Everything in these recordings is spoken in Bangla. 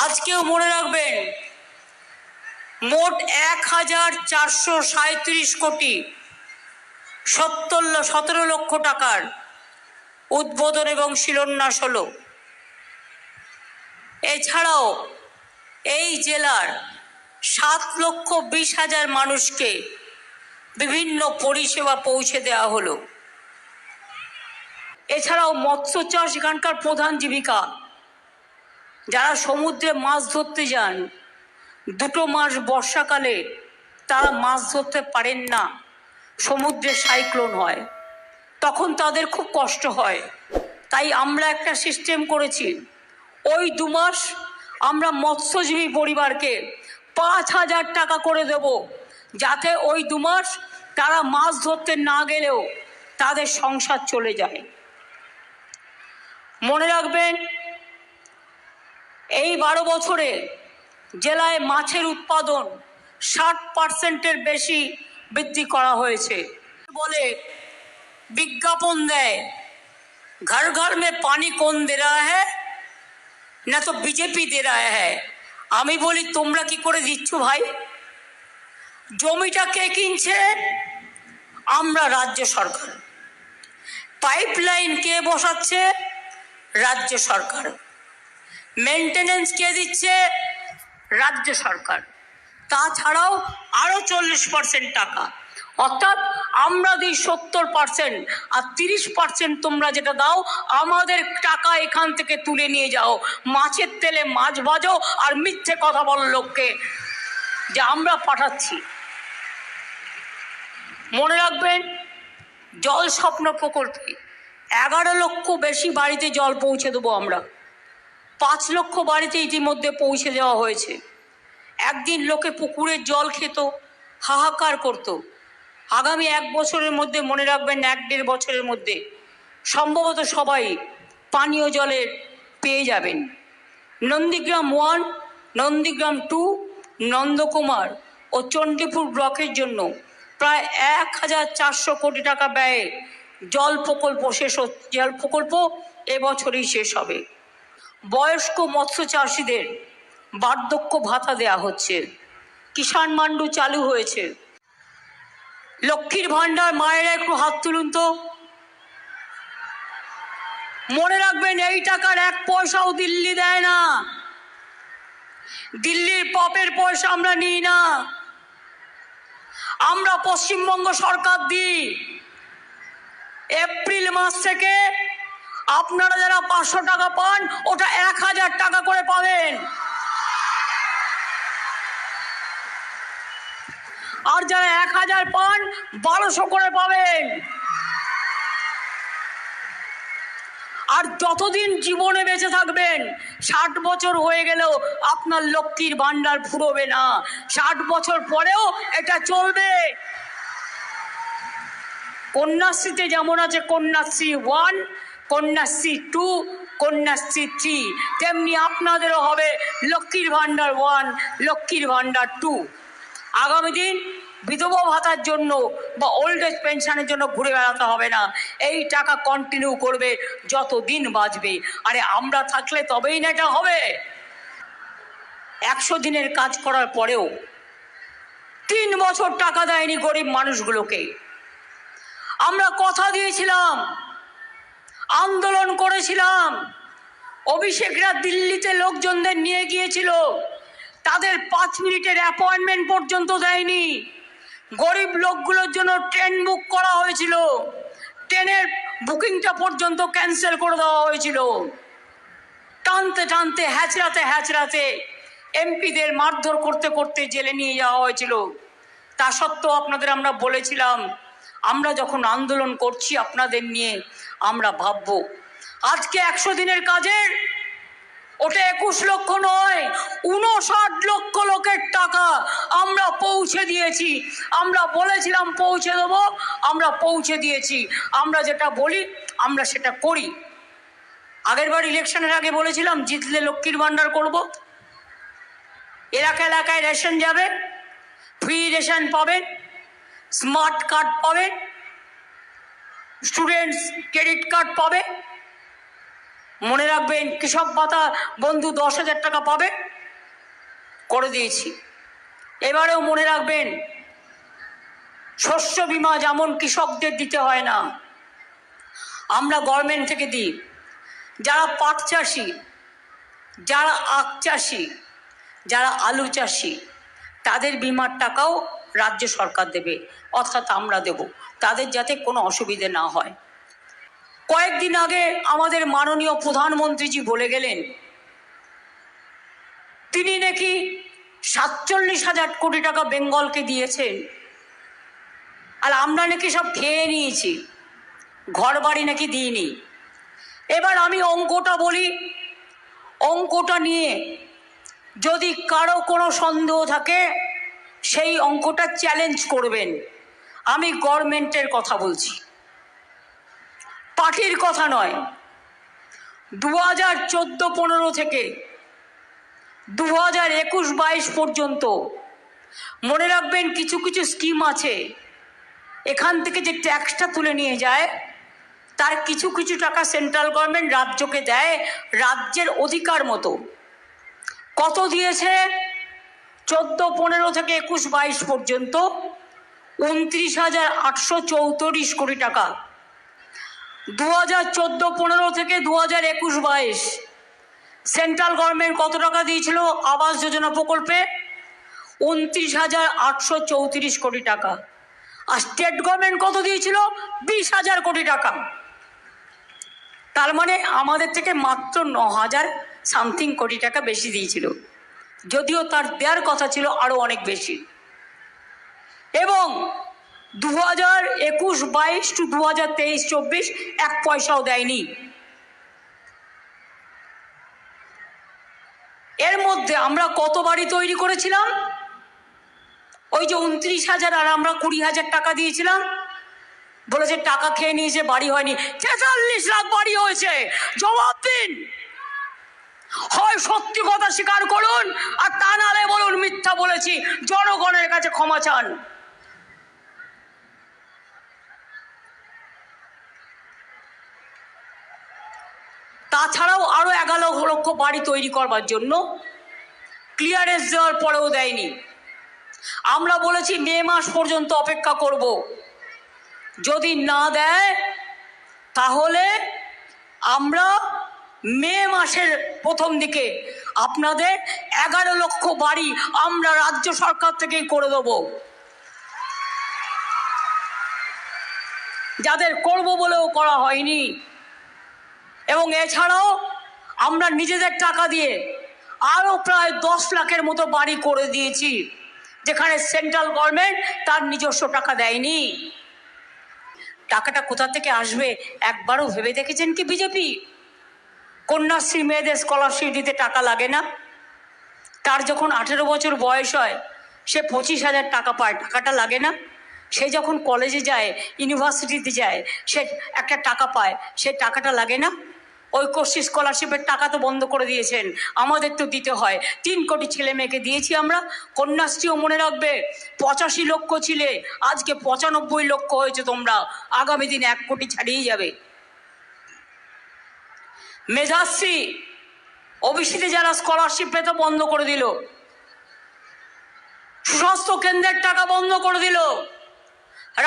আজকেও মনে রাখবেন, মোট 1437 কোটি 17 লক্ষ টাকার উদ্বোধন এবং শিলান্যাস হলো। এছাড়াও এই জেলার 7,20,000 মানুষকে বিভিন্ন পরিষেবা পৌঁছে দেওয়া হলো। এছাড়াও মৎস্য চাষ এখানকার প্রধান জীবিকা। যারা সমুদ্রে মাছ ধরতে যান, 2 মাস বর্ষাকালে তারা মাছ ধরতে পারেন না, সমুদ্রে সাইক্লোন হয়, তখন তাদের খুব কষ্ট হয়। তাই আমরা একটা সিস্টেম করেছি, ওই 2 মাস আমরা মৎস্যজীবী পরিবারকে 5,000 টাকা করে দেব, যাতে ওই 2 মাস তারা মাছ ধরতে না গেলেও তাদের সংসার চলে যায়। মনে রাখবেন, এই 12 বছরে জেলায় মাছের উৎপাদন 60%-এর বেশি বৃদ্ধি করা হয়েছে। বলে বিজ্ঞাপন দেয়, ঘর ঘর মে পানি কোন দে রা হ্যায়, না তো বিজেপি দে রা হ্যায়। আমি বলি, তোমরা কি করে দিচ্ছ ভাই? জমিটা কে কিনছে? আমরা, রাজ্য সরকার। পাইপলাইন কে বসাচ্ছে? রাজ্য সরকার। মেনটেনেন্স কে দিচ্ছে? রাজ্য সরকার। তাছাড়াও আরও 40% টাকা, অর্থাৎ আমরা দিই 70%, আর 30% তোমরা যেটা দাও আমাদের টাকা এখান থেকে তুলে নিয়ে যাও, মাছের তেলে মাছ ভাজো আর মিথ্যে কথা বলো লোককে যে আমরা পাঠাচ্ছি। মনে রাখবেন, জল স্বপ্ন প্রকল্পে 11 লক্ষ বেশি বাড়িতে জল পৌঁছে দেবো আমরা। 5 লক্ষ বাড়িতে ইতিমধ্যে পৌঁছে দেওয়া হয়েছে। একদিন লোকে পুকুরের জল খেত, হাহাকার করত। আগামী 1 বছরের মধ্যে, মনে রাখবেন 1-1.5 বছরের মধ্যে সম্ভবত সবাই পানীয় জলের পেয়ে যাবেন। নন্দীগ্রাম 1, নন্দীগ্রাম 2, নন্দকুমার ও চণ্ডীপুর ব্লকের জন্য প্রায় 1,400 কোটি টাকা ব্যয়ে জল প্রকল্প এবছরই শেষ হবে। বয়স্ক মৎস্য চাষিদের বার্ধক্য ভাতা দেয়া হচ্ছে। কিষাণ মান্ডু চালু হয়েছে। লক্ষ্মীর ভাণ্ডার মায়েরা একটু হাত তুলুন তো। মনে রাখবেন, এই টাকার 1 পয়সাও দিল্লি দেয় না। দিল্লির পপের পয়সা আমরা নিই না, আমরা পশ্চিমবঙ্গ সরকার দিই। এপ্রিল মাস থেকে আপনারা যারা 500 টাকা পান, ওটা 1,000 টাকা করে পাবেন। আর যারা 1,000 পান, 1200 করে পাবেন। আর যতদিন জীবনে বেঁচে থাকবেন, 60 বছর হয়ে গেলেও আপনার লক্ষ্মীর ভাণ্ডার ফুরোবে না। 60 বছর পরেও এটা চলবে। কন্যাশ্রীতে যেমন আছে কন্যাশ্রী 1, কন্যাশ্রী 2, কন্যাশ্রী 3, তেমনি আপনাদেরও হবে লক্ষ্মীর ভাণ্ডার 1, লক্ষ্মীর ভাণ্ডার 2। আগামী দিন বিধবা ভাতার জন্য বা ওল্ড এজ পেনশনের জন্য ঘুরে বেড়াতে হবে না। এই টাকা কন্টিনিউ করবে যত দিন বাঁচবে। আরে আমরা থাকলে তবেই না এটা হবে। 100 দিনের কাজ করার পরেও 3 বছর টাকা দেয়নি গরিব মানুষগুলোকে। আমরা কথা দিয়েছিলাম, আন্দোলন করেছিলাম, অভিষেকরা দিল্লিতে লোকজনদের নিয়ে গিয়েছিল, তাদের 5 মিনিটের অ্যাপয়েন্টমেন্ট পর্যন্ত দেয়নি। গরিব লোকগুলোর জন্য ট্রেন বুক করা হয়েছিল, ট্রেনের বুকিংটা পর্যন্ত ক্যান্সেল করে দেওয়া হয়েছিল। টানতে টানতে, হ্যাচড়াতে এমপিদের মারধর করতে করতে জেলে নিয়ে যাওয়া হয়েছিল। তা সত্ত্বেও আপনাদের আমরা বলেছিলাম, আমরা যখন আন্দোলন করছি আপনাদের নিয়ে, আমরা ভাববো। আজকে 100 দিনের কাজের ওটা 21 লক্ষ নয়, 59 লক্ষ লোকের টাকা আমরা পৌঁছে দিয়েছি। আমরা বলেছিলাম পৌঁছে দেবো, আমরা পৌঁছে দিয়েছি। আমরা যেটা বলি আমরা সেটা করি। আগেরবার ইলেকশনের আগে বলেছিলাম জিতলে লক্ষ্মীর ভাণ্ডার করব। এলাকায় রেশন যাবে, ফ্রি রেশন পাবেন, স্মার্ট কার্ড পাবেন, স্টুডেন্টস ক্রেডিট কার্ড পাবে। মনে রাখবেন, কৃষক ভাতা বন্ধু 10,000 টাকা পাবে। করে দিয়েছি। এবারেও মনে রাখবেন, শস্য বীমা যেমন কৃষকদের দিতে হয় না, আমরা গভর্নমেন্ট থেকে দিই। যারা পাট চাষি, যারা আখ চাষি, যারা আলু চাষি, তাদের বিমার টাকাও রাজ্য সরকার দেবে, অর্থাৎ আমরা দেব, তাদের যাতে কোনো অসুবিধে না হয়। কয়েকদিন আগে আমাদের মাননীয় প্রধানমন্ত্রীজি বলে গেলেন তিনি নাকি 47,000 কোটি টাকা বেঙ্গলকে দিয়েছেন, আর আমরা নাকি সব খেয়ে নিয়েছি, ঘর বাড়ি নাকি দিইনি। এবার আমি অঙ্কটা বলি, অঙ্কটা নিয়ে যদি কারো কোনো সন্দেহ থাকে সেই অঙ্কটা চ্যালেঞ্জ করবেন। আমি গভর্নমেন্টের কথা বলছি, পার্টির কথা নয়। 2014-15 থেকে 2021-22 পর্যন্ত মনে রাখবেন, কিছু কিছু স্কিম আছে, এখান থেকে যে ট্যাক্সটা তুলে নিয়ে যায় তার কিছু কিছু টাকা সেন্ট্রাল গভর্নমেন্ট রাজ্যকে দেয় রাজ্যের অধিকার মতো। কত দিয়েছে? 14-15 থেকে 21-22 পর্যন্ত 29,834 কোটি টাকা। 2014-15 থেকে 2021-22 সেন্ট্রাল গভর্নমেন্ট কত টাকা দিয়েছিল আবাস যোজনা প্রকল্পে? 29,834 কোটি টাকা। আর স্টেট গভর্নমেন্ট কত দিয়েছিল? 20,000 কোটি টাকা। তার মানে আমাদের থেকে মাত্র 9,000 সামথিং কোটি টাকা বেশি দিয়েছিল, যদিও তার দেওয়ার কথা ছিল আরও অনেক বেশি। এবং 2021-22 টু 2023-24 এক পয়সাও দেয়নি। এর মধ্যে আমরা কত বাড়ি তৈরি করেছিলাম? ওই যে 29,000 আর আমরা 20,000 টাকা দিয়েছিলাম, বলেছে টাকা খেয়ে নিয়েছে, বাড়ি হয়নি। 43 লাখ বাড়ি হয়েছে। জবাব দিন, হয় সত্যি কথা স্বীকার করুন, আর তা নাহলে বলুন মিথ্যা বলেছি, জনগণের কাছে ক্ষমা চান। তাছাড়াও আরো 11 লক্ষ বাড়ি তৈরি করবার জন্য ক্লিয়ারেন্স দেওয়ার পরেও দেয়নি। আমরা বলেছি মে মাস পর্যন্ত অপেক্ষা করব, যদি না দেয় তাহলে আমরা মে মাসের প্রথম দিকে আপনাদের 11 লক্ষ বাড়ি আমরা রাজ্য সরকার থেকেই করে দেব। যাদের করব বলেও করা হয়নি। এবং এছাড়াও আমরা নিজেদের টাকা দিয়ে আরও প্রায় 10 লাখের মতো বাড়ি করে দিয়েছি, যেখানে সেন্ট্রাল গভর্নমেন্ট তার নিজস্ব টাকা দেয়নি। টাকাটা কোথা থেকে আসবে একবারও ভেবে দেখেছেন কি বিজেপি? কন্যাশ্রী মেয়েদের স্কলারশিপ দিতে টাকা লাগে না? তার যখন 18 বছর বয়স হয় সে 25,000 টাকা পায়, টাকাটা লাগে না? সে যখন কলেজে যায়, ইউনিভার্সিটিতে যায়, সে একটা টাকা পায়, সে টাকাটা লাগে না? ঐক্যশ্রী স্কলারশিপের টাকা তো বন্ধ করে দিয়েছেন, আমাদের তো দিতে হয়। 3 কোটি ছেলে মেয়েকে দিয়েছি আমরা। কন্যাশ্রীও মনে রাখবে 85 লক্ষ ছিলে, আজকে 95 লক্ষ হয়েছে। তোমরা আগামী দিনে 1 কোটি ছাড়িয়ে যাবে। মেধাশ্রী ওবিসিতে যারা স্কলারশিপ পেত বন্ধ করে দিল। সুস্বাস্থ্য কেন্দ্রের টাকা বন্ধ করে দিল,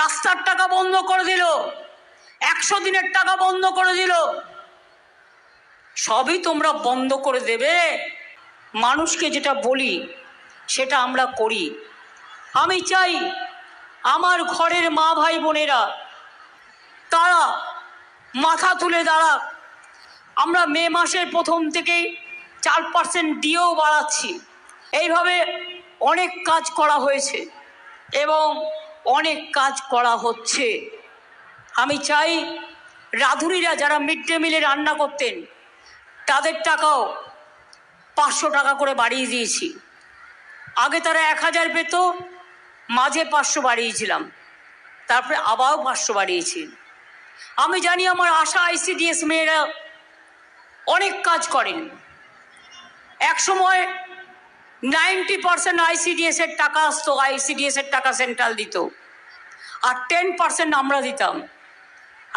রাস্তার টাকা বন্ধ করে দিল, 100 দিনের টাকা বন্ধ করে দিল। সবই তোমরা বন্ধ করে দেবে। মানুষকে যেটা বলি সেটা আমরা করি। আমি চাই আমার ঘরের মা ভাই বোনেরা তারা মাথা তুলে দাঁড়াক। আমরা মে মাসের প্রথম থেকেই 4% দিয়েও বাড়াচ্ছি। এইভাবে অনেক কাজ করা হয়েছে এবং অনেক কাজ করা হচ্ছে। আমি চাই রাঁধুনিরা যারা মিড ডে মিলে রান্না করতেন তাদের টাকাও 500 টাকা করে বাড়িয়ে দিয়েছি। আগে তারা 1,000 পেত, মাঝে 500 বাড়িয়েছিলাম, তারপরে আবার 500 বাড়িয়েছি। আমি জানি আমার আশা ICDS মেয়েরা অনেক কাজ করেন। এক সময় 90% ICDS এর টাকা আসতো, ICDS এর টাকা সেন্ট্রাল দিত, আর 10% আমরা দিতাম।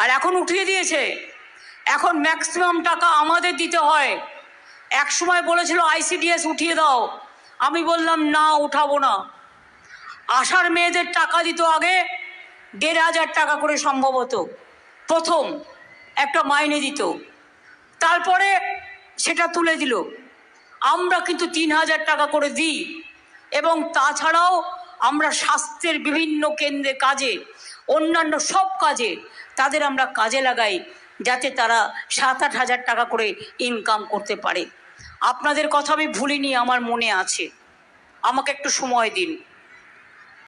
আর এখন উঠিয়ে দিয়েছে, এখন ম্যাক্সিমাম টাকা আমাদের দিতে হয়। এক সময় বলেছিল ICDS উঠিয়ে দাও, আমি বললাম না, উঠাবো না। আশার মেয়েদের টাকা দিত আগে ১,৫০০ টাকা করে সম্ভবত, প্রথম একটা মাইনে দিত, তারপরে সেটা তুলে দিল। আমরা কিন্তু ৩,০০০ টাকা করে দিই, এবং তাছাড়াও আমরা স্বাস্থ্যের বিভিন্ন কেন্দ্রে কাজে, অন্যান্য সব কাজে তাদের আমরা কাজে লাগাই, যাতে তারা ৭-৮ হাজার টাকা করে ইনকাম করতে পারে। আপনাদের কথা আমি ভুলিনি, আমার মনে আছে। আমাকে একটু সময় দিন।